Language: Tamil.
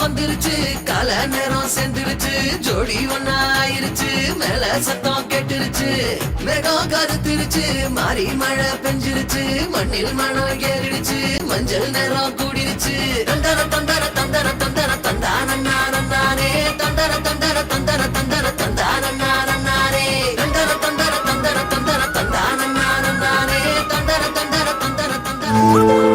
வந்துருச்சு கால நேரம் சேர்ந்துருச்சு ஜோடி ஒன்னா ஆயிருச்சு மேல சத்தம் கேட்டுருச்சு மேகம் கருத்துருச்சு மாறி மழை பெஞ்சிருச்சு மண்ணில் மனம் ஏறிடுச்சு மஞ்சள் நேரம் கூடிருச்சு தந்தர தந்தர தந்தர தந்தர தந்தானே தந்தர தந்தர தந்தர தந்தர தந்தானே தந்தர தந்தர தந்தர தந்தர தந்தானே தந்தர தந்தர தந்தர தந்தர